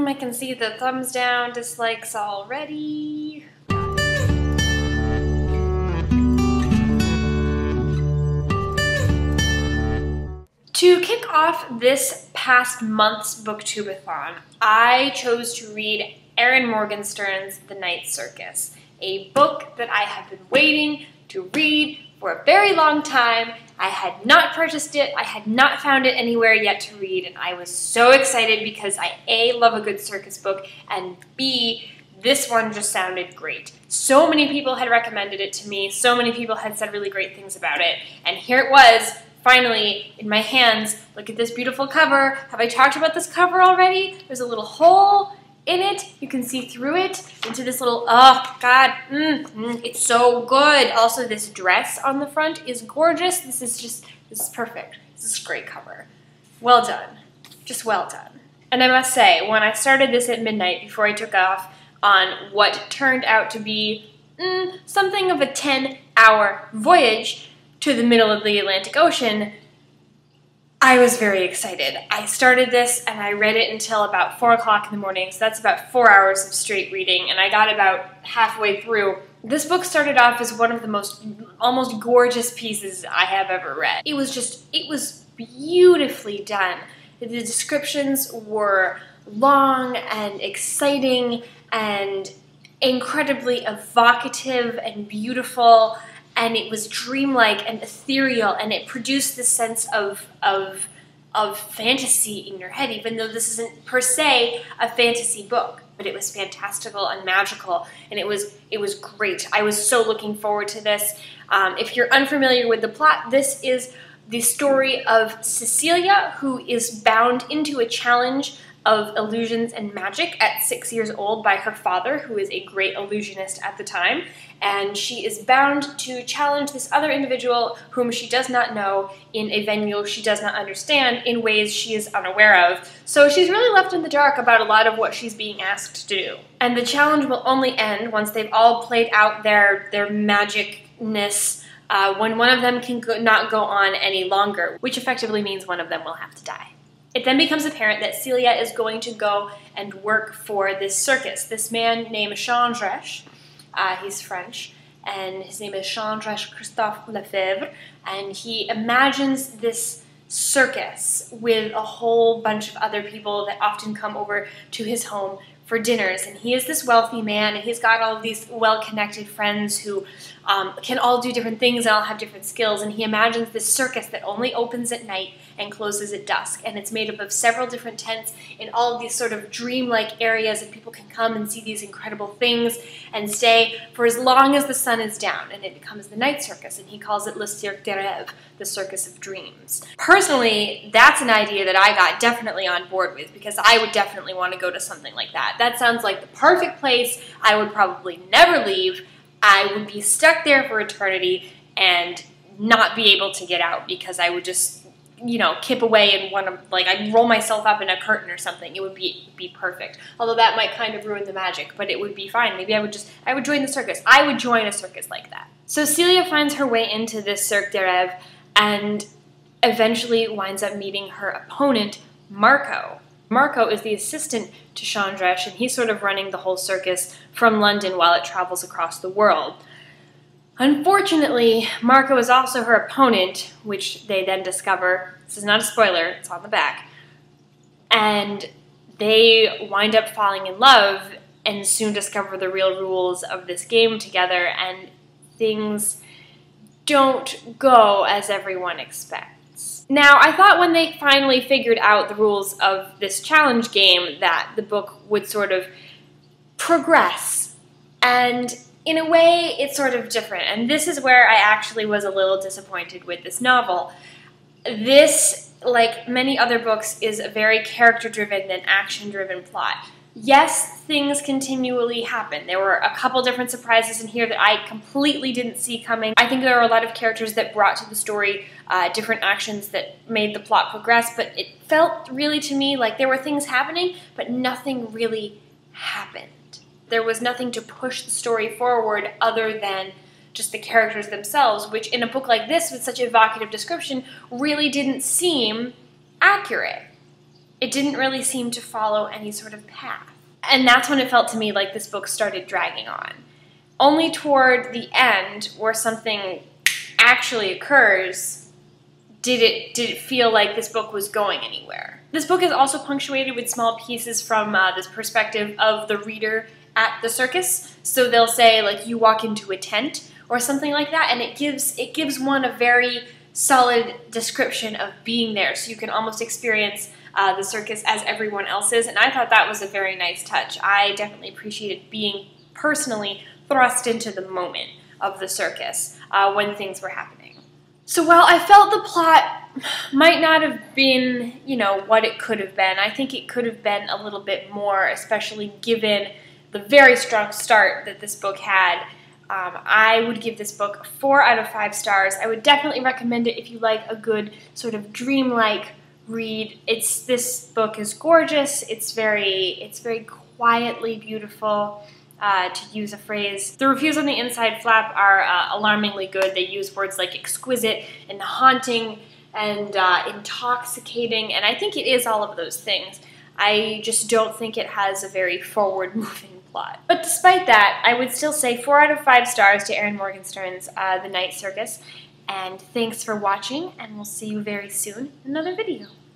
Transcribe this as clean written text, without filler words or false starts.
I can see the thumbs down dislikes already. To kick off this past month's booktubeathon, I chose to read Erin Morgenstern's The Night Circus, a book that I have been waiting to read for a very long time. I had not purchased it, I had not found it anywhere yet to read, and I was so excited because I A, love a good circus book, and B, this one just sounded great. So many people had recommended it to me, so many people had said really great things about it, and here it was, finally, in my hands. Look at this beautiful cover. Have I talked about this cover already? There's a little hole in it. You can see through it into this little, oh God, it's so good. Also, this dress on the front is gorgeous. This is perfect. This is a great cover. Well done. Just well done. And I must say, when I started this at midnight before I took off on what turned out to be something of a 10-hour voyage to the middle of the Atlantic Ocean, I was very excited. I started this and I read it until about 4 o'clock in the morning, so that's about 4 hours of straight reading, and I got about halfway through. This book started off as one of the most almost gorgeous pieces I have ever read. It was beautifully done. The descriptions were long and exciting and incredibly evocative and beautiful, and it was dreamlike and ethereal, and it produced this sense of fantasy in your head, even though this isn't per se a fantasy book. But it was fantastical and magical, and it was great. I was so looking forward to this. If you're unfamiliar with the plot, this is the story of Cecilia, who is bound into a challenge of illusions and magic at 6 years old by her father, who is a great illusionist at the time, and she is bound to challenge this other individual whom she does not know in a venue she does not understand in ways she is unaware of. So she's really left in the dark about a lot of what she's being asked to do. And the challenge will only end once they've all played out their magicness, when one of them can not go on any longer, which effectively means one of them will have to die. It then becomes apparent that Celia is going to go and work for this circus. This man named Chandresh, he's French, and his name is Chandresh Christophe Lefebvre, and he imagines this circus with a whole bunch of other people that often come over to his home for dinners. And he is this wealthy man, and he's got all of these well-connected friends who can all do different things and all have different skills, and he imagines this circus that only opens at night and closes at dusk, and it's made up of several different tents in all of these sort of dreamlike areas, and people can come and see these incredible things and stay for as long as the sun is down, and it becomes the night circus, and he calls it Le Cirque des Rêves, the circus of dreams. Personally, that's an idea that I got definitely on board with, because I would definitely want to go to something like that. That sounds like the perfect place. I would probably never leave. I would be stuck there for eternity and not be able to get out, because I would just, you know, kip away and want to, like, I'd roll myself up in a curtain or something. It would be perfect. Although that might kind of ruin the magic, but it would be fine. Maybe I would join the circus. I would join a circus like that. So Celia finds her way into this Cirque des Rêves and eventually winds up meeting her opponent, Marco. Marco is the assistant to Chandresh, and he's sort of running the whole circus from London while it travels across the world. Unfortunately, Marco is also her opponent, which they then discover. This is not a spoiler, it's on the back. And they wind up falling in love and soon discover the real rules of this game together, and things don't go as everyone expects. Now, I thought when they finally figured out the rules of this challenge game that the book would sort of progress, and in a way, it's sort of different, and this is where I actually was a little disappointed with this novel. This, like many other books, is a very character-driven and action-driven plot. Yes, things continually happen. There were a couple different surprises in here that I completely didn't see coming. I think there are a lot of characters that brought to the story different actions that made the plot progress, but it felt really to me like there were things happening, but nothing really happened. There was nothing to push the story forward other than just the characters themselves, which in a book like this with such evocative description really didn't seem accurate. it didn't really seem to follow any sort of path. And that's when it felt to me like this book started dragging on. Only toward the end, where something actually occurs, did it feel like this book was going anywhere. This book is also punctuated with small pieces from this perspective of the reader at the circus. So they'll say, like, you walk into a tent or something like that, and it gives one a very solid description of being there, so you can almost experience the circus as everyone else is, and I thought that was a very nice touch. I definitely appreciated being personally thrust into the moment of the circus when things were happening. So while I felt the plot might not have been, you know, what it could have been, I think it could have been a little bit more, especially given the very strong start that this book had. I would give this book 4 out of 5 stars. I would definitely recommend it if you like a good sort of dreamlike read. This book is gorgeous. It's very quietly beautiful, to use a phrase. The reviews on the inside flap are alarmingly good. They use words like exquisite and haunting and intoxicating, and I think it is all of those things. I just don't think it has a very forward-moving plot. But despite that, I would still say 4 out of 5 stars to Erin Morgenstern's The Night Circus. And thanks for watching, and we'll see you very soon in another video.